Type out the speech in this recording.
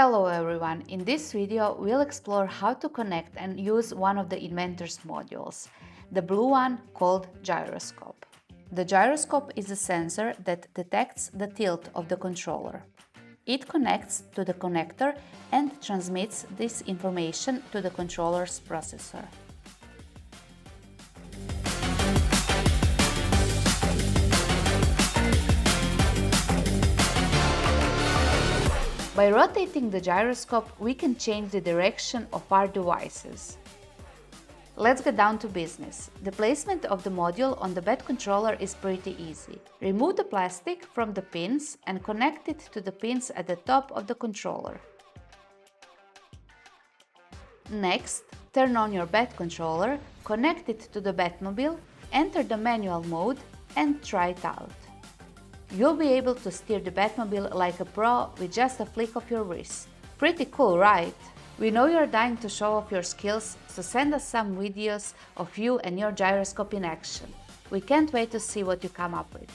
Hello everyone! In this video we'll explore how to connect and use one of the inventor's modules, the blue one called gyroscope. The gyroscope is a sensor that detects the tilt of the controller. It connects to the connector and transmits this information to the controller's processor. By rotating the gyroscope, we can change the direction of our devices. Let's get down to business. The placement of the module on the bed controller is pretty easy. Remove the plastic from the pins and connect it to the pins at the top of the controller. Next, turn on your bed controller, connect it to the Batmobile, enter the manual mode and try it out. You'll be able to steer the Batmobile like a pro with just a flick of your wrist. Pretty cool, right? We know you're dying to show off your skills, so send us some videos of you and your gyroscope in action. We can't wait to see what you come up with.